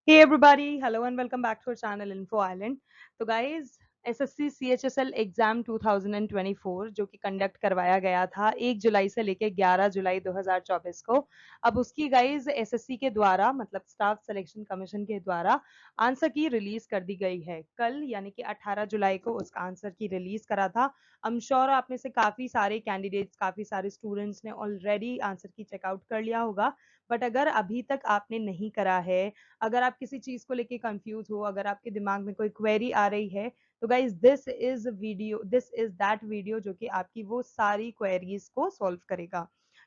Hey everybody, hello and welcome back to our channel Info Island. तो guys, SSC CHSL exam 2024 जो कि conduct करवाया गया था 1 जुलाई से लेके 11 जुलाई 2024 को, अब उसकी गाइज एसएससी के द्वारा मतलब स्टाफ सिलेक्शन कमीशन के द्वारा आंसर की रिलीज कर दी गई है। कल यानी कि 18 जुलाई को उसका आंसर की रिलीज करा था। आई एम श्योर आप में से काफी सारे कैंडिडेट्स, काफी सारे स्टूडेंट्स ने ऑलरेडी आंसर की चेकआउट कर लिया होगा, बट अगर अभी तक आपने नहीं करा है, अगर आप किसी चीज को लेके कंफ्यूज हो, अगर आपके दिमाग में कोई क्वेरी आ रही है, तो guys this is that video जो कि आपकी वो सारी क्वेरीज को सॉल्व करेगा।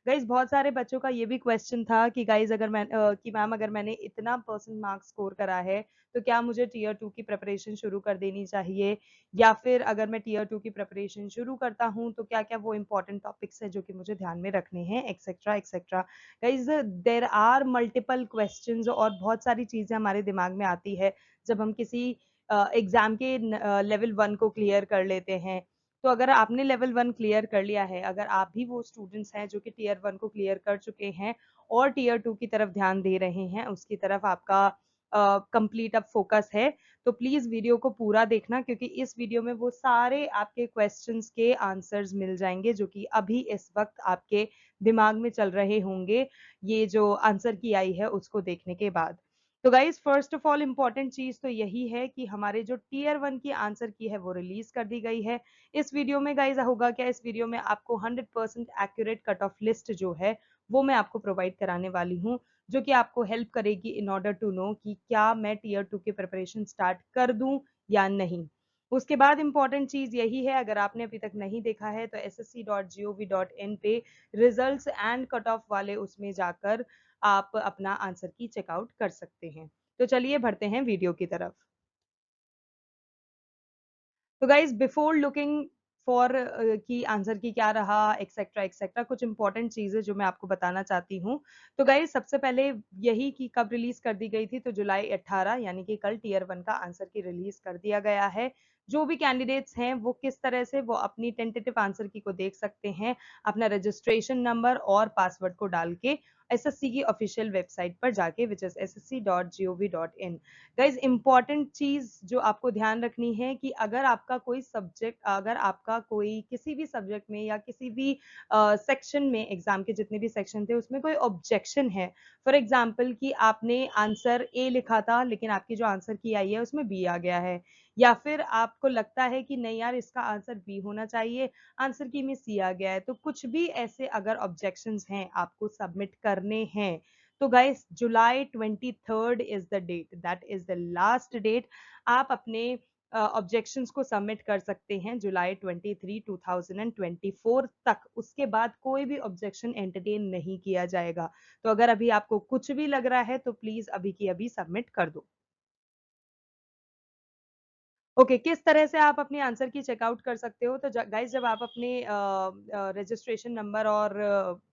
गाइज बहुत सारे बच्चों का ये भी क्वेश्चन था कि गाइज अगर मैं कि मैम अगर मैंने इतना परसेंट मार्क्स स्कोर करा है तो क्या मुझे टीयर 2 की प्रिपरेशन शुरू कर देनी चाहिए, या फिर अगर मैं टीयर 2 की प्रिपरेशन शुरू करता हूं तो क्या क्या वो इंपॉर्टेंट टॉपिक्स है जो कि मुझे ध्यान में रखने हैं, etcetera etcetera. Guys there are multiple questions और बहुत सारी चीजें हमारे दिमाग में आती है जब हम किसी एग्जाम के लेवल 1 को क्लियर कर लेते हैं। तो अगर आपने लेवल 1 क्लियर कर लिया है, अगर आप भी वो स्टूडेंट्स हैं जो कि टीयर 1 को क्लियर कर चुके हैं और टीयर 2 की तरफ ध्यान दे रहे हैं, उसकी तरफ आपका कंप्लीट अब फोकस है, तो प्लीज वीडियो को पूरा देखना, क्योंकि इस वीडियो में वो सारे आपके क्वेश्चंस के आंसर्स मिल जाएंगे जो कि अभी इस वक्त आपके दिमाग में चल रहे होंगे ये जो आंसर की आई है उसको देखने के बाद। तो guys first of all important चीज तो यही है कि हमारे जो टीयर 1 की आंसर की है वो रिलीज कर दी गई है। इस वीडियो में गाइज होगा क्या, इस वीडियो में आपको 100% एक्यूरेट कट ऑफ लिस्ट जो है वो मैं आपको प्रोवाइड कराने वाली हूँ, जो कि आपको हेल्प करेगी इन ऑर्डर टू नो कि क्या मैं टीयर 2 की प्रिपरेशन स्टार्ट कर दूं या नहीं। उसके बाद इंपॉर्टेंट चीज यही है, अगर आपने अभी तक नहीं देखा है तो ssc.gov.in पे रिजल्ट्स एंड कट ऑफ वाले उसमें जाकर आप अपना आंसर की चेकआउट कर सकते हैं। तो चलिए बढ़ते हैं वीडियो की तरफ। तो गाइज बिफोर लुकिंग फॉर की आंसर की क्या रहा एक्सेट्रा एक्सेट्रा, कुछ इंपॉर्टेंट चीजें जो मैं आपको बताना चाहती हूँ। तो गाइज सबसे पहले यही कि कब रिलीज कर दी गई थी, तो जुलाई 18 यानी कि कल टीयर 1 का आंसर की रिलीज कर दिया गया है। जो भी कैंडिडेट्स हैं वो किस तरह से वो अपनी टेंटेटिव आंसर की को देख सकते हैं, अपना रजिस्ट्रेशन नंबर और पासवर्ड को डाल के एसएससी की ऑफिशियल वेबसाइट पर जाके, which is ssc.gov.in। Guys important चीज जो आपको ध्यान रखनी है कि अगर आपका कोई सब्जेक्ट, अगर आपका कोई किसी भी सब्जेक्ट में या किसी भी सेक्शन में, एग्जाम के जितने भी सेक्शन थे उसमें कोई ऑब्जेक्शन है, फॉर एग्जाम्पल कि आपने आंसर ए लिखा था लेकिन आपकी जो आंसर की आई है उसमें बी आ गया है, या फिर आपको लगता है कि नहीं यार इसका आंसर बी होना चाहिए, आंसर की में सी आ गया है, तो कुछ भी ऐसे अगर ऑब्जेक्शंस हैं आपको सबमिट करने हैं, तो guys July 23 is the date, that is the last date. आप अपने ऑब्जेक्शंस को सबमिट कर सकते हैं जुलाई 23 2024 तक। उसके बाद कोई भी ऑब्जेक्शन एंटरटेन नहीं किया जाएगा। तो अगर अभी आपको कुछ भी लग रहा है तो प्लीज अभी की अभी सबमिट कर दो। ओके किस तरह से आप अपने आंसर की चेकआउट कर सकते हो, तो गाइज जब आप अपने रजिस्ट्रेशन नंबर और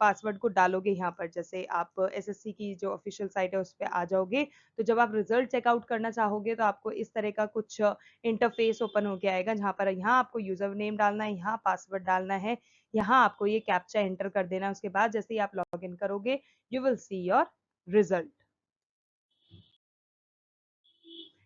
पासवर्ड को डालोगे यहाँ पर, जैसे आप एसएससी की जो ऑफिशियल साइट है उस पर आ जाओगे, तो जब आप रिजल्ट चेकआउट करना चाहोगे तो आपको इस तरह का कुछ इंटरफेस ओपन होके आएगा, जहाँ पर यहाँ आपको यूजर नेम डालना है, यहाँ पासवर्ड डालना है, यहाँ आपको ये कैप्चा एंटर कर देना है। उसके बाद जैसे ही आप लॉग इन करोगे you will see your result.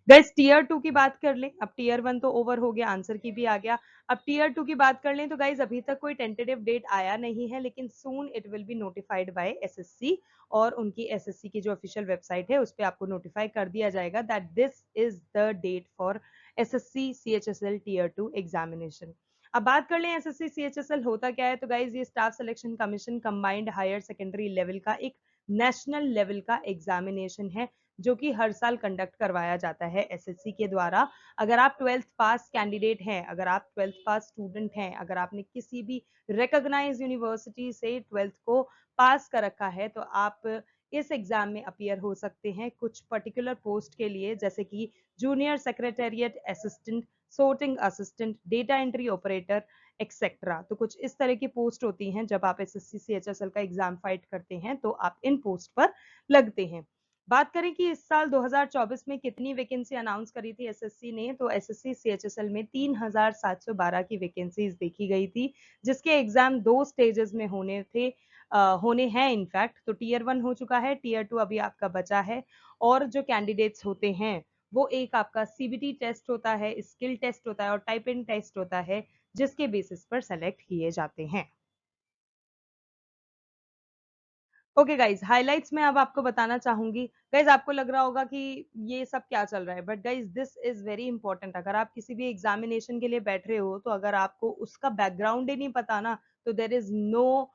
Guys tier 2 की बात कर लें, अब टीयर 1 तो ओवर हो गया, आंसर की भी आ गया, अब टीयर 2 की बात कर लें। तो गाइस अभी तक कोई टेंटेटिव डेट आया नहीं है, लेकिन soon it will be notified by SSC, और उनकी एसएससी की जो ऑफिशियल वेबसाइट है उस पे आपको नोटिफाई कर दिया जाएगा that this is the date for SSC CHSL tier 2 examination. अब बात कर लें एसएससी सीएचएसएल होता क्या है, तो गाइज ये staff selection commission combined higher secondary level का एक नेशनल लेवल का एग्जामिनेशन है जो कि हर साल कंडक्ट करवाया जाता है एसएससी के द्वारा। अगर आप 12th पास कैंडिडेट हैं, अगर आप 12th पास स्टूडेंट हैं, अगर आपने किसी भी रिकॉग्नाइज यूनिवर्सिटी से 12th को पास कर रखा है, तो आप इस एग्जाम में अपीयर हो सकते हैं कुछ पर्टिकुलर पोस्ट के लिए, जैसे कि junior secretariat assistant, sorting assistant, data entry operator etcetera. तो कुछ इस तरह की पोस्ट होती हैं, जब आप एसएससी सीएचएसएल का एग्जाम फाइट करते हैं तो आप इन पोस्ट पर लगते हैं। बात करें कि इस साल 2024 में कितनी वैकेंसी अनाउंस करी थी एसएससी ने, तो एसएससी सीएचएसएल में 3712 की वैकेंसीज देखी गई थी, जिसके एग्जाम 2 स्टेजेस में होने थे। होने हैं इनफैक्ट। तो टीयर 1 हो चुका है, टीयर 2 अभी आपका बचा है। और जो कैंडिडेट्स होते हैं वो एक आपका सीबीटी टेस्ट होता है, स्किल टेस्ट होता है और टाइपिंग टेस्ट होता है, जिसके बेसिस पर सेलेक्ट किए जाते हैं। ओके गाइज, हाइलाइट्स में अब आपको बताना चाहूंगी। गाइज आपको लग रहा होगा कि ये सब क्या चल रहा है, but guys this is very important. अगर आप किसी भी एग्जामिनेशन के लिए बैठ रहे हो, तो अगर आपको उसका बैकग्राउंड ही नहीं पता ना, तो there is no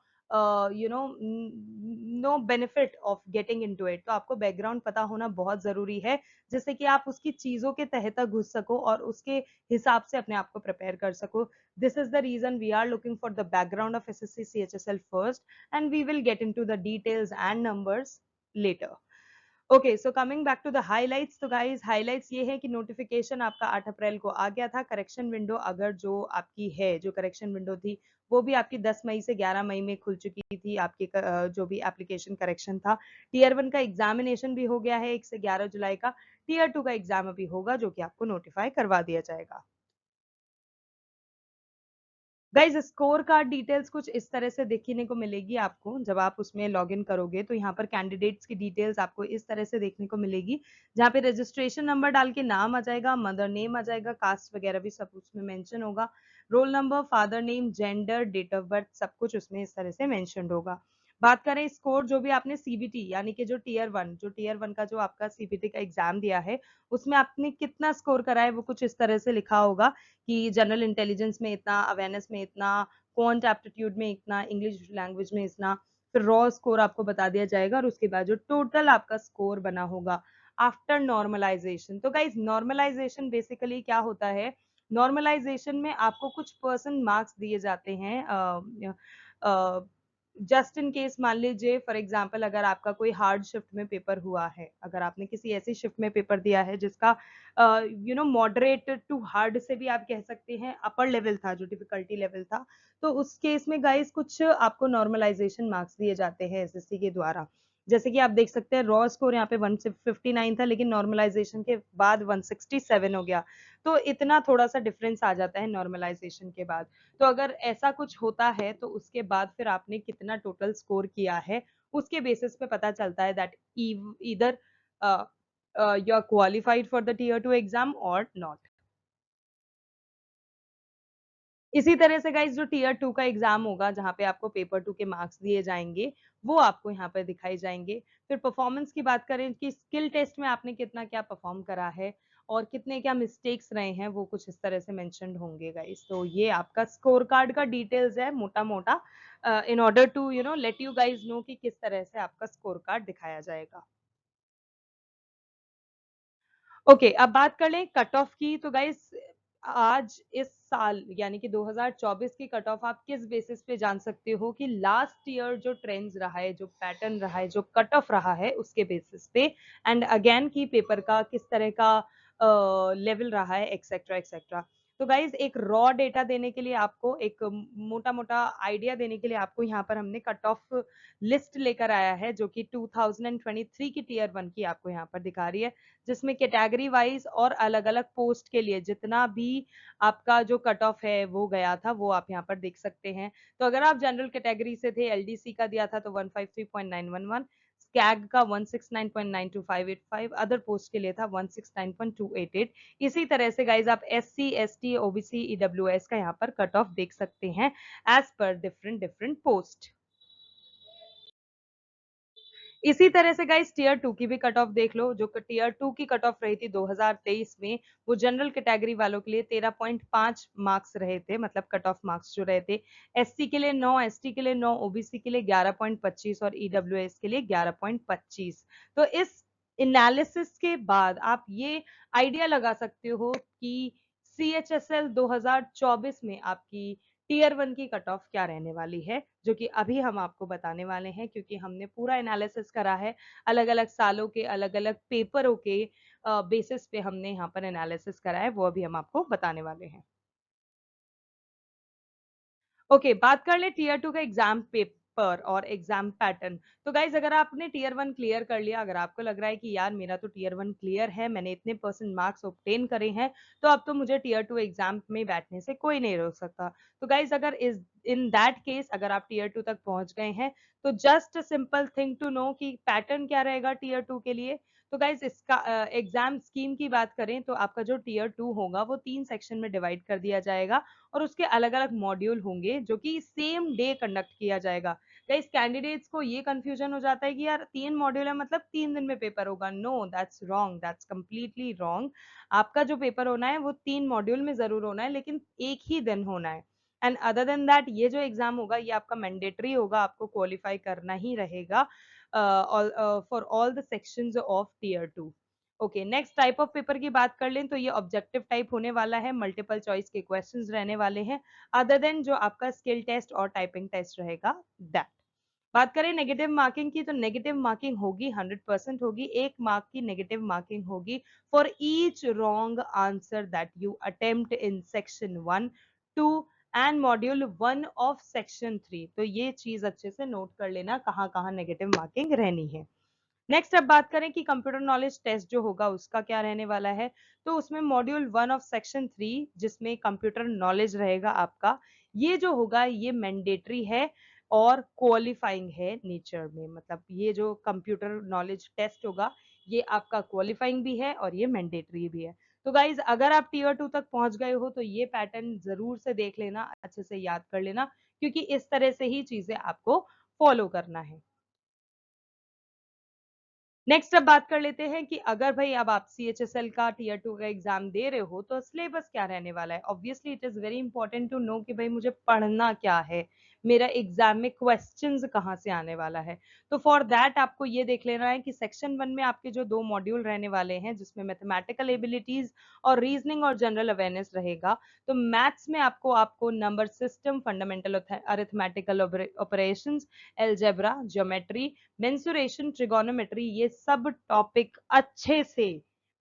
you know no benefit of getting into it. तो आपको बैकग्राउंड पता होना बहुत जरूरी है, जिससे कि आप उसकी चीजों के तह तक घुस सको और उसके हिसाब से अपने आप को प्रिपेयर कर सको। This is the reason we are looking for the background of SSC CHSL first, and we will get into the details and numbers later. Okay, so coming back to the highlights. तो guys highlights ये है कि notification आपका 8 अप्रैल को आ गया था। Correction window अगर जो आपकी है, जो करेक्शन विंडो थी वो भी आपकी 10 मई से 11 मई में खुल चुकी थी। आपकी जो भी एप्लीकेशन करेक्शन था, टीयर 1 का एग्जामिनेशन भी हो गया है 1 से 11 जुलाई का। टीयर 2 का एग्जाम अभी होगा, जो कि आपको नोटिफाई करवा दिया जाएगा। गाइज स्कोर कार्ड डिटेल्स कुछ इस तरह से देखने को मिलेगी आपको। जब आप उसमें लॉग इन करोगे तो यहाँ पर कैंडिडेट्स की डिटेल्स आपको इस तरह से देखने को मिलेगी, जहाँ पे रजिस्ट्रेशन नंबर डाल के नाम आ जाएगा, मदर नेम आ जाएगा, कास्ट वगैरह भी सब उसमें मेंशन होगा, roll number, father name, gender, date of birth, सब कुछ उसमें इस तरह से मेंशन होगा। बात करें स्कोर, जो भी आपने सीबीटी यानी कि जो टीयर वन का जो आपका सीबीटी का एग्जाम दिया है, उसमें आपने कितना स्कोर करा है, वो कुछ इस तरह से लिखा होगा कि जनरल इंटेलिजेंस में इतना, अवेयरनेस में इतना, क्वांट एप्टीट्यूड में इतना, इंग्लिश लैंग्वेज में इतना, फिर रॉ स्कोर आपको बता दिया जाएगा और उसके बाद जो टोटल आपका स्कोर बना होगा आफ्टर नॉर्मलाइजेशन। तो गाइज नॉर्मलाइजेशन बेसिकली क्या होता है, नॉर्मलाइजेशन में आपको कुछ परसेंट मार्क्स दिए जाते हैं। जस्ट इन केस मान लीजिए फॉर एग्जाम्पल, अगर आपका कोई हार्ड शिफ्ट में पेपर हुआ है, अगर आपने किसी ऐसी शिफ्ट में पेपर दिया है जिसका मॉडरेट टू हार्ड से भी आप कह सकते हैं अपर लेवल था, जो डिफिकल्टी लेवल था, तो उस केस में गाइस कुछ आपको नॉर्मलाइजेशन मार्क्स दिए जाते हैं एसएससी के द्वारा। जैसे कि आप देख सकते हैं रॉ स्कोर यहाँ पे 159 था, लेकिन नॉर्मलाइजेशन के बाद 167 हो गया। तो इतना थोड़ा सा डिफरेंस आ जाता है नॉर्मलाइजेशन के बाद। तो अगर ऐसा कुछ होता है तो उसके बाद फिर आपने कितना टोटल स्कोर किया है, उसके बेसिस पे पता चलता है that either you are qualified for the tier 2 exam or not. इसी तरह से गाइस जो टीयर 2 का एग्जाम होगा, जहां पे आपको पेपर 2 के मार्क्स दिए जाएंगे, वो आपको यहाँ पर दिखाई जाएंगे। फिर परफॉर्मेंस की बात करें कि स्किल टेस्ट में आपने कितना क्या परफॉर्म करा है और कितने क्या मिस्टेक्स रहे हैं, वो कुछ इस तरह से मेंशन्ड होंगे गाइस। तो ये आपका स्कोर कार्ड का डिटेल्स है मोटा मोटा, in order to let you guys know कि किस तरह से आपका स्कोर कार्ड दिखाया जाएगा। ओके, अब बात कर लें कट ऑफ की। तो गाइस आज इस साल यानी कि 2024 की कट ऑफ आप किस बेसिस पे जान सकते हो कि लास्ट ईयर जो ट्रेंड्स रहा है, जो पैटर्न रहा है, जो कट ऑफ रहा है, उसके बेसिस पे, एंड अगेन की पेपर का किस तरह का लेवल रहा है, एक्सेट्रा एक्सेट्रा। तो गाइज एक रॉ डेटा देने के लिए, आपको एक मोटा मोटा आइडिया देने के लिए, आपको यहाँ पर हमने कट ऑफ लिस्ट लेकर आया है, जो कि 2023 की टीयर 1 की आपको यहाँ पर दिखा रही है, जिसमें कैटेगरी वाइज और अलग अलग पोस्ट के लिए जितना भी आपका जो कट ऑफ है वो गया था, वो आप यहाँ पर देख सकते हैं। तो अगर आप जनरल कैटेगरी से थे, एलडीसी का दिया था तो 153.911, स्कैग का 169.92585, अदर पोस्ट के लिए था 169.288। इसी तरह से गाइज आप एससी, एसटी, ओबीसी, ईडब्ल्यूएस का यहाँ पर कट ऑफ देख सकते हैं as per different different post. इसी तरह से गाइस टीयर 2 की भी कट ऑफ देख लो। जो टीयर 2 की कट ऑफ रही थी 2023 में, वो जनरल कैटेगरी वालों के लिए 13.5 मार्क्स रहे थे, मतलब कट ऑफ मार्क्स जो रहे थे। एससी के लिए 9, एसटी के लिए 9, ओबीसी के लिए 11.25 और ईडब्ल्यूएस के लिए 11.25। तो इस एनालिसिस के बाद आप ये आइडिया लगा सकते हो कि सीएचएसएल 2024 में आपकी टीयर 1 की कट ऑफ क्या रहने वाली है, जो कि अभी हम आपको बताने वाले हैं, क्योंकि हमने पूरा एनालिसिस करा है अलग अलग सालों के अलग अलग पेपरों के बेसिस पे हमने यहाँ पर एनालिसिस करा है, वो अभी हम आपको बताने वाले हैं। ओके, बात कर ले टीयर 2 का एग्जाम पेपर और एग्जाम पैटर्न। तो गाइज अगर आपने टीयर 1 क्लियर कर लिया, अगर आपको लग रहा है कि यार मेरा तो टीयर 1 क्लियर है, मैंने इतने परसेंट मार्क्स ऑब्टेन करे हैं, तो अब तो मुझे टीयर 2 एग्जाम में बैठने से कोई नहीं रोक सकता। तो गाइज अगर इस इन दैट केस अगर आप टीयर 2 तक पहुंच गए हैं, तो just simple thing to know कि पैटर्न क्या रहेगा टीयर 2 के लिए। तो गाइज इसका एग्जाम स्कीम की बात करें तो आपका जो टीयर 2 होगा वो 3 सेक्शन में डिवाइड कर दिया जाएगा और उसके अलग अलग मॉड्यूल होंगे जो कि सेम डे कंडक्ट किया जाएगा। गाइस कैंडिडेट्स को ये कंफ्यूजन हो जाता है कि यार 3 मॉड्यूल है मतलब 3 दिन में पेपर होगा। No, that's wrong, that's completely wrong. आपका जो पेपर होना है वो 3 मॉड्यूल में जरूर होना है, लेकिन एक ही दिन होना है। एंड अदर देन दैट ये जो एग्जाम होगा ये आपका मैंडेटरी होगा, आपको क्वालिफाई करना ही रहेगा for all the sections of tier 2। Okay, next type of paper की बात कर लें तो ये ऑब्जेक्टिव टाइप होने वाला है, मल्टीपल चॉइस के क्वेश्चंस रहने वाले हैं, अदर देन जो आपका स्किल टेस्ट और टाइपिंग टेस्ट रहेगा दैट। बात करें नेगेटिव मार्किंग की, तो नेगेटिव मार्किंग होगी 100% होगी, 1 मार्क की नेगेटिव मार्किंग होगी for each wrong answer that you attempt in section 1, 2 and module 1 of section 3। तो ये चीज अच्छे से नोट कर लेना कहाँ कहाँ नेगेटिव मार्किंग रहनी है। नेक्स्ट अब बात करें कि कंप्यूटर नॉलेज टेस्ट जो होगा उसका क्या रहने वाला है। तो उसमें मॉड्यूल 1 ऑफ सेक्शन 3 जिसमें कंप्यूटर नॉलेज रहेगा आपका, ये जो होगा ये मैंडेटरी है और क्वालिफाइंग है नेचर में। मतलब ये जो कंप्यूटर नॉलेज टेस्ट होगा ये आपका क्वालिफाइंग भी है और ये मैंडेटरी भी है। तो गाइज अगर आप टीयर 2 तक पहुंच गए हो तो ये पैटर्न जरूर से देख लेना, अच्छे से याद कर लेना, क्योंकि इस तरह से ही चीजें आपको फॉलो करना है। नेक्स्ट अब बात कर लेते हैं कि अगर भाई अब आप CHSL का टीयर 2 का एग्जाम दे रहे हो तो सिलेबस क्या रहने वाला है। Obviously it is very important to know कि भाई मुझे पढ़ना क्या है, मेरा एग्जाम में क्वेश्चंस कहाँ से आने वाला है। तो फॉर दैट आपको ये देख लेना है कि सेक्शन 1 में आपके जो 2 मॉड्यूल रहने वाले हैं जिसमें मैथमेटिकल एबिलिटीज और रीजनिंग और जनरल अवेयरनेस रहेगा। तो मैथ्स में आपको आपको number system, fundamental arithmetical operations, algebra, geometry, mensuration, trigonometry, ये सब टॉपिक अच्छे से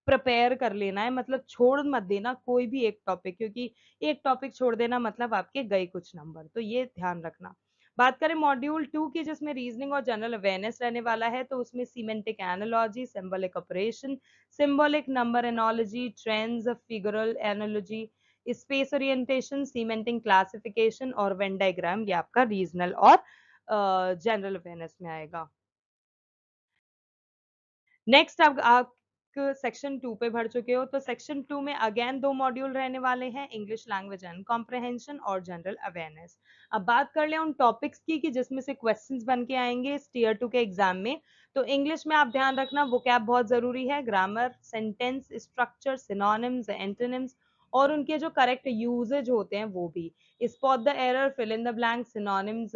प्रिपेयर कर लेना है। मतलब छोड़ मत देना कोई भी एक टॉपिक, क्योंकि एक टॉपिक छोड़ देना मतलब आपके गए कुछ नंबर, तो ये ध्यान रखना। बात करें मॉड्यूल 2 की जिसमें रीजनिंग और जनरल अवेयरनेस रहने वाला है, तो उसमें semantic analogy, symbolic operation, symbolic number analogy, trends, figural analogy, space orientation, cementing classification और वेन डायग्राम, ये आपका रीजनल और जनरल अवेयरनेस में आएगा। नेक्स्ट अब आप सेक्शन 2 पे भर चुके हो, तो सेक्शन 2 में अगेन 2 मॉड्यूल रहने वाले हैं, इंग्लिश लैंग्वेज एंड कॉम्प्रहेंशन और जनरल अवेयरनेस। अब बात कर ले उन टॉपिक्स की कि जिसमें से क्वेश्चंस बन के आएंगे इस टीयर 2 के एग्जाम में। तो इंग्लिश में आप ध्यान रखना वोकैब बहुत जरूरी है, grammar, sentence structure, synonyms, antonyms और उनके जो करेक्ट यूजेज होते हैं वो भी। Spot the error, fill in the blank, synonyms,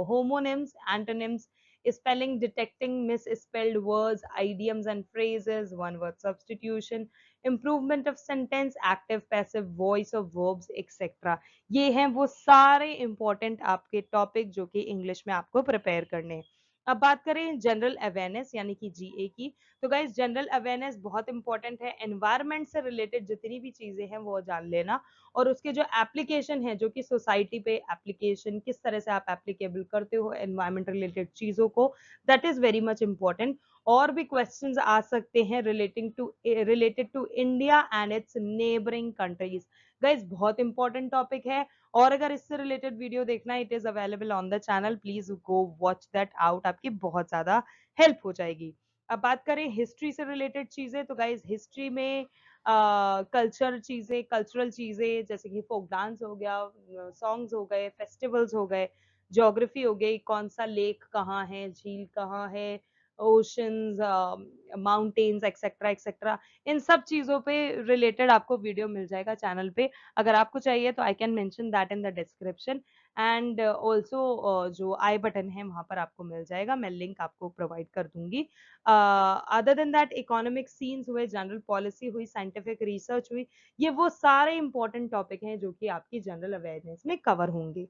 homonyms, antonyms, spelling, detecting misspelled words, idioms and phrases, one word substitution, improvement of sentence, active, passive, voice of verbs, etc. ये हैं वो सारे important आपके topic जो कि English में आपको prepare करने हैं। अब बात करें जनरल अवेयरनेस यानी कि GA की, तो गाइस जनरल अवेयरनेस बहुत इंपॉर्टेंट है। एनवायरमेंट से रिलेटेड जितनी भी चीजें हैं वो जान लेना, और उसके जो एप्लीकेशन है जो कि सोसाइटी पे एप्लीकेशन किस तरह से आप एप्लीकेबल करते हो एनवायरमेंट रिलेटेड चीजों को, that is very much important. और भी क्वेश्चंस आ सकते हैं related to India and its neighbouring countries. Guys बहुत इंपॉर्टेंट टॉपिक है, और अगर इससे रिलेटेड वीडियो देखना है it is available on the channel, please go watch that out, आपकी बहुत ज्यादा हेल्प हो जाएगी। अब बात करें हिस्ट्री से रिलेटेड चीजें, तो गाइज हिस्ट्री में कल्चर चीजें, कल्चरल चीजें जैसे कि फोक डांस हो गया, सॉन्ग्स हो गए, फेस्टिवल्स हो गए, ज्योग्राफी हो गई, कौन सा लेक कहाँ है, झील कहाँ है, ओशंस, माउंटेन्स एक्सेट्रा एक्सेट्रा, इन सब चीजों पे रिलेटेड आपको वीडियो मिल जाएगा चैनल पे। अगर आपको चाहिए तो I can mention that in the description, and also जो आई बटन है वहां पर आपको मिल जाएगा, मैं लिंक आपको प्रोवाइड कर दूंगी। Other than that economic scenes हुए, जनरल पॉलिसी हुई, साइंटिफिक रिसर्च हुई, ये वो सारे इंपॉर्टेंट टॉपिक हैं जो कि आपकी जनरल अवेयरनेस में कवर होंगे।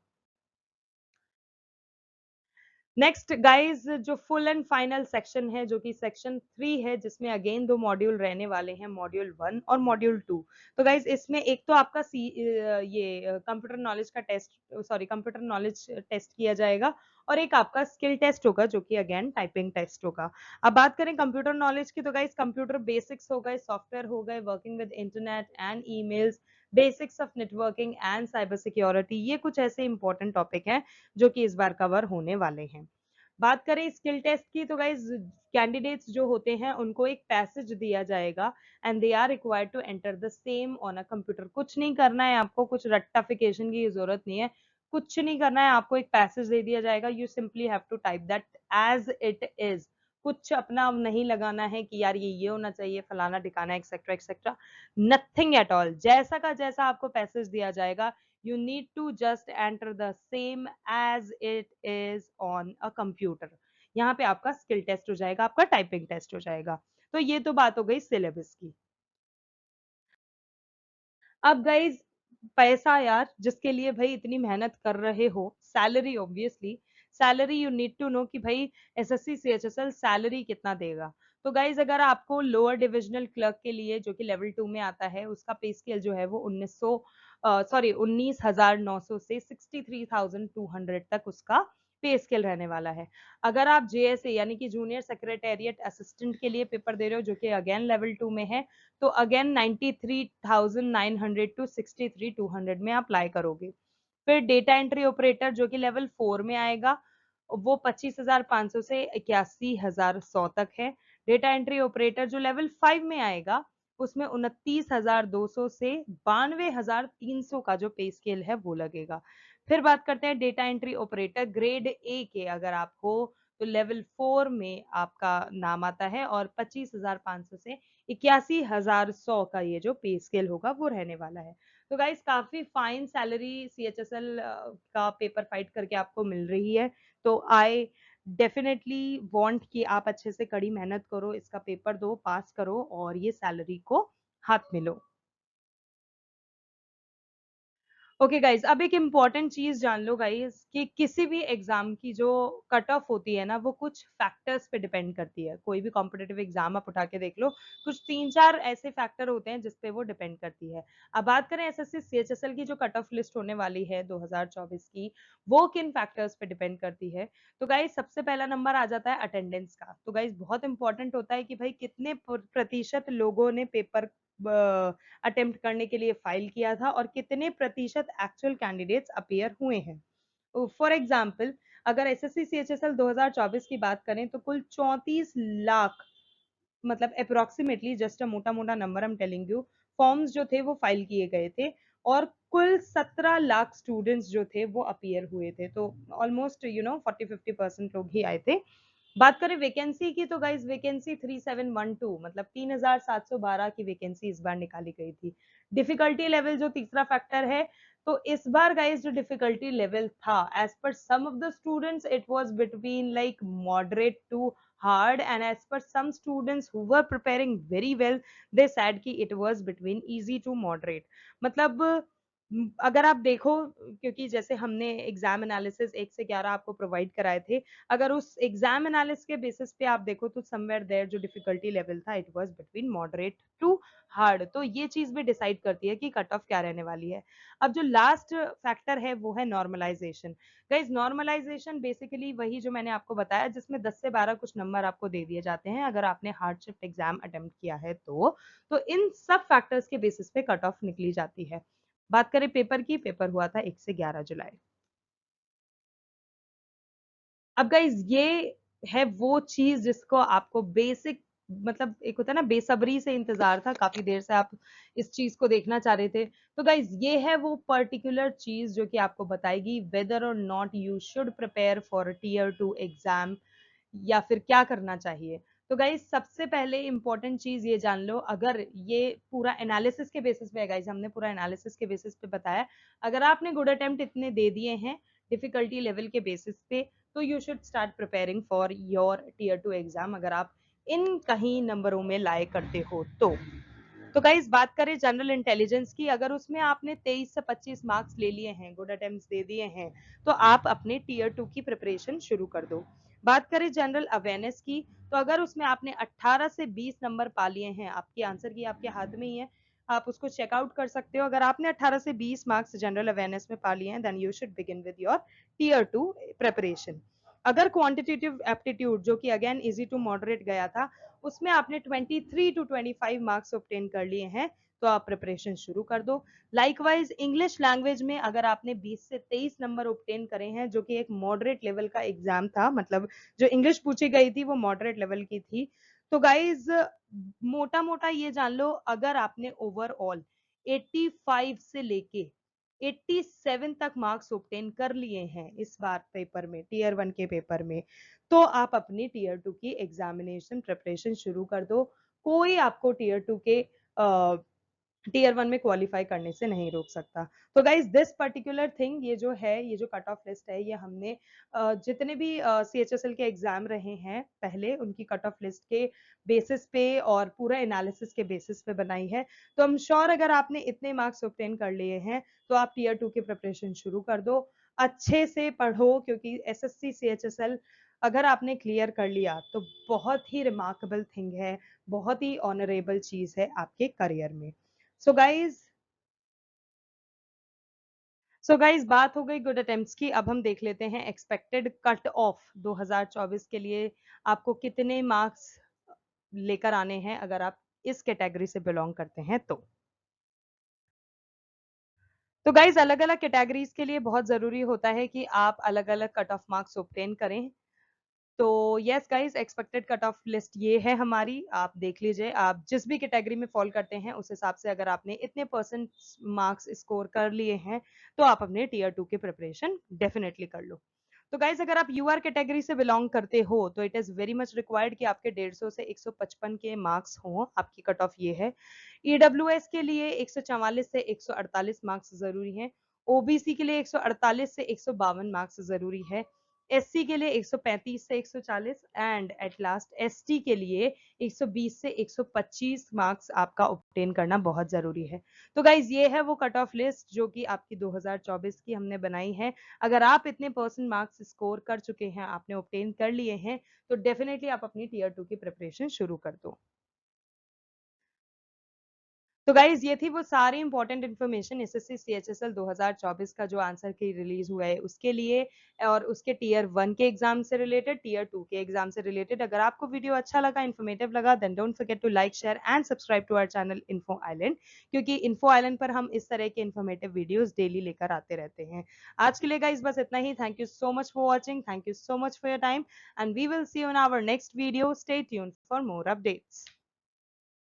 नेक्स्ट गाइस, जो फुल एंड फाइनल सेक्शन है, जो कि सेक्शन 3 है, जिसमें अगेन 2 मॉड्यूल रहने वाले हैं, मॉड्यूल 1 और मॉड्यूल 2। तो गाइस इसमें एक तो आपका ये कंप्यूटर नॉलेज का test, sorry computer knowledge test किया जाएगा, और एक आपका स्किल टेस्ट होगा, जो कि अगेन टाइपिंग टेस्ट होगा। अब बात करें कंप्यूटर नॉलेज की, तो गाइस कंप्यूटर बेसिक्स हो गए, सॉफ्टवेयर हो गए, working with internet and emails, basics of networking and cyber security, ये कुछ ऐसे इंपॉर्टेंट टॉपिक हैं जो कि इस बार कवर होने वाले हैं। बात करें स्किल टेस्ट की, तो गाइज कैंडिडेट्स जो होते हैं उनको एक पैसेज दिया जाएगा and they are required to enter the same on a computer. कुछ नहीं करना है आपको, कुछ रट्टाफिकेशन की जरूरत नहीं है, कुछ नहीं करना है आपको, एक पैसेज दे दिया जाएगा, you simply have to type that as it is. कुछ अपना नहीं लगाना है कि यार ये होना चाहिए, फलाना ठिकाना, etcetera etcetera, nothing at all. जैसा का जैसा आपको पैसेज दिया जाएगा, you need to just enter the same as it is on a computer। यहाँ पे आपका स्किल टेस्ट हो जाएगा, आपका टाइपिंग टेस्ट हो जाएगा। तो ये तो बात हो गई सिलेबस की। अब गाइज, पैसा यार, जिसके लिए भाई इतनी मेहनत कर रहे हो, salary obviously, salary you need to know कि भाई एसएससी सीएचएसएल सैलरी कितना देगा। तो गाइज अगर आपको लोअर डिविजनल क्लर्क के लिए, जो कि लेवल 2 में आता है, उसका पे स्केल जो है वो 19,900 से 63,200 तक उसका पे स्केल रहने वाला है। अगर आप जेएसए यानी कि जूनियर सेक्रेटेरिएट असिस्टेंट के लिए पेपर दे रहे हो, जो कि अगेन लेवल 2 में है, तो अगेन 93,900 टू 63,200 में अप्लाई करोगे। फिर डेटा एंट्री ऑपरेटर जो कि लेवल 4 में आएगा, वो 25,500 से 81,100 तक है। डेटा एंट्री ऑपरेटर जो लेवल 5 में आएगा, उसमें 29,200 से 92,300 का जो पे स्केल है वो लगेगा। फिर बात करते हैं data entry operator grade A के, अगर आप हो तो लेवल 4 में आपका नाम आता है, और 25,500 से 81,100 का ये जो पे स्केल होगा वो रहने वाला है। तो गाइस काफी फाइन सैलरी सीएचएसएल का पेपर फाइट करके आपको मिल रही है। तो आई डेफिनेटली वांट कि आप अच्छे से कड़ी मेहनत करो, इसका पेपर दो, पास करो और ये सैलरी को हाथ में लो। ओके गाइज, अब एक इम्पॉर्टेंट चीज जान लो गाइज, कि किसी भी एग्जाम की जो कट ऑफ होती है ना, वो कुछ फैक्टर्स पे डिपेंड करती है। कोई भी कॉम्पिटेटिव एग्जाम आप उठा के देख लो, कुछ 3-4 ऐसे फैक्टर होते हैं जिसपे वो डिपेंड करती है। अब बात करें एसएससी सीएचएसएल की जो कट ऑफ लिस्ट होने वाली है 2024 की, वो किन फैक्टर्स पे डिपेंड करती है। तो गाइज सबसे पहला नंबर आ जाता है अटेंडेंस का। तो गाइज बहुत इंपॉर्टेंट होता है कि भाई कितने प्रतिशत लोगों ने पेपर अटेम्प्ट करने के लिए फाइल किया था, और कितने प्रतिशत एक्चुअल कैंडिडेट्स अपीयर हुए हैं। फॉर एग्जाम्पल, अगर एसएससी सीएचएसएल 2024 की बात करें, तो कुल 34 लाख, मतलब अप्रोक्सीमेटली, जस्ट अ मोटा मोटा number I am telling you, forms जो थे वो फाइल किए गए थे, और कुल 17 लाख स्टूडेंट्स जो थे वो अपीयर हुए थे। तो ऑलमोस्ट 40-50% लोग ही आए थे। बात करें वैकेंसी की, तो गाइस वैकेंसी 3712, मतलब 3,712 की वैकेंसी इस बार निकाली गई थी। डिफिकल्टी लेवल जो तीसरा फैक्टर है, तो इस बार गाइस जो डिफिकल्टी लेवल था, as per some of the students it was between like moderate to hard, and as per some students who were preparing very well, they said कि it was between easy to moderate। मतलब अगर आप देखो, क्योंकि जैसे हमने exam analysis 1 से 11 आपको प्रोवाइड कराए थे, अगर उस एग्जाम एनालिसिस के बेसिस पे आप देखो, तो समवेयर देयर जो डिफिकल्टी लेवल था, it was between moderate to hard. तो ये चीज भी डिसाइड करती है कि कट ऑफ क्या रहने वाली है। अब जो लास्ट फैक्टर है वो है नॉर्मलाइजेशन। गाइज नॉर्मलाइजेशन बेसिकली वही जो मैंने आपको बताया, जिसमें 10 से 12 कुछ नंबर आपको दे दिए जाते हैं अगर आपने हार्ड शिफ्ट एग्जाम अटेम्प्ट किया है। तो इन सब फैक्टर्स के बेसिस पे कट ऑफ निकली जाती है। बात करें पेपर की, पेपर हुआ था 1 से 11 जुलाई। अब गाइज ये है वो चीज जिसको आपको बेसिक, मतलब एक होता है ना, बेसब्री से इंतजार था, काफी देर से आप इस चीज को देखना चाह रहे थे। तो गाइज ये है वो पर्टिकुलर चीज जो कि आपको बताएगी whether or not you should prepare for tier 2 exam, या फिर क्या करना चाहिए। तो गाइज सबसे पहले इंपॉर्टेंट चीज ये जान लो, अगर ये पूरा एनालिसिस के बेसिस पे है गाइज, हमने पूरा एनालिसिस के बेसिस पे बताया, अगर आपने गुड अटेम्प्ट इतने दे दिए हैं डिफिकल्टी लेवल के बेसिस पे, तो you should start preparing for your tier 2 exam, अगर आप इन कहीं नंबरों में लाए करते हो तो। तो गाइस बात करें जनरल इंटेलिजेंस की, अगर उसमें आपने 23 से 25 मार्क्स ले लिए हैं, गुड अटेम्प्ट्स दे दिए हैं, तो आप अपने टीयर 2 की प्रिपरेशन शुरू कर दो। बात करें जनरल अवेयरनेस की, तो अगर उसमें आपने 18 से 20 नंबर पा लिए हैं, आपकी आंसर की आपके हाथ में ही है, आप उसको चेकआउट कर सकते हो। अगर आपने 18 से 20 मार्क्स जनरल अवेयरनेस में पा लिए हैं, then you should begin with your tier 2 preparation. अगर क्वांटिटेटिव एप्टीट्यूड, जो कि अगेन इजी टू मॉडरेट गया था, उसमें आपने 23 टू 25 मार्क्स ऑब्टेन कर लिए हैं, तो आप प्रिपरेशन शुरू कर दो। लाइकवाइज इंग्लिश लैंग्वेज में अगर आपने 20 से 23 नंबर ऑब्टेन करे हैं, जो कि एक मॉडरेट लेवल का एग्जाम था, मतलब जो इंग्लिश पूछी गई थी वो मॉडरेट लेवल की थी, तो गाइज मोटा मोटा ये जान लो, अगर आपने ओवरऑल 85 से लेके 87 तक मार्क्स ऑब्टेन कर लिए हैं इस बार पेपर में, टीयर 1 के पेपर में, तो आप अपनी टीयर 2 की एग्जामिनेशन प्रिपरेशन शुरू कर दो। कोई आपको टीयर 2 के टीयर 1 में क्वालिफाई करने से नहीं रोक सकता। तो गाइज दिस पर्टिकुलर थिंग, ये जो है, ये जो कट ऑफ लिस्ट है, ये हमने जितने भी CHSL के एग्जाम रहे हैं पहले, उनकी कट ऑफ लिस्ट के बेसिस पे और पूरा एनालिसिस के बेसिस पे बनाई है। तो हम श्योर, अगर आपने इतने मार्क्स ऑब्टेन कर लिए हैं, तो आप टीयर 2 की प्रिपरेशन शुरू कर दो। अच्छे से पढ़ो, क्योंकि SSC CHSL अगर आपने क्लियर कर लिया तो बहुत ही रिमार्केबल थिंग है, बहुत ही ऑनरेबल चीज है आपके करियर में। सो गाइज बात हो गई गुड अटेम्प्ट्स की। अब हम देख लेते हैं एक्सपेक्टेड कट ऑफ 2024 के लिए आपको कितने मार्क्स लेकर आने हैं, अगर आप इस कैटेगरी से बिलोंग करते हैं तो गाइज अलग अलग कैटेगरीज के लिए बहुत जरूरी होता है कि आप अलग अलग कट ऑफ मार्क्स ऑब्टेन करें। तो yes guys, expected cut off list ये है हमारी, आप देख लीजिए, आप जिस भी कैटेगरी में फॉल करते हैं उस हिसाब से अगर आपने इतने परसेंट मार्क्स स्कोर कर लिए हैं, तो आप अपने टीयर 2 की प्रिपरेशन डेफिनेटली कर लो। तो गाइज अगर आप यूआर कैटेगरी से बिलोंग करते हो, तो it is very much required कि आपके 150 से 155 के मार्क्स हों, आपकी कट ऑफ ये है। ईडब्ल्यूएस के लिए 144 से 148 मार्क्स जरूरी हैं। ओबीसी के लिए 148 से 152 मार्क्स जरूरी है। एससी के लिए 135 से 140 एंड एट लास्ट एसटी के लिए 120 से 125 मार्क्स आपका ऑब्टेन करना बहुत जरूरी है। तो गाइज ये है वो कट ऑफ लिस्ट जो कि आपकी 2024 की हमने बनाई है। अगर आप इतने परसेंट मार्क्स स्कोर कर चुके हैं, आपने ऑब्टेन कर लिए हैं, तो डेफिनेटली आप अपनी टीयर 2 की प्रिपरेशन शुरू कर दो। तो गाइज ये थी वो सारी इंपॉर्टेंट इन्फॉर्मेशन एसएससी सीएचएसएल 2024 का जो आंसर की रिलीज हुआ है उसके लिए, और उसके टीयर 1 के एग्जाम से रिलेटेड, टीयर 2 के एग्जाम से रिलेटेड। अगर आपको वीडियो अच्छा लगा, इन्फॉर्मेटिव लगा, then don't forget to like, share and subscribe to our channel Info Island, क्योंकि इन्फो आइलैंड पर हम इस तरह के इन्फॉर्मेटिव वीडियोस डेली लेकर आते रहते हैं। आज के लिए गाइज बस इतना ही। Thank you so much for watching, thank you so much for your time, and we will see you in our next video. Stay tuned for more updates.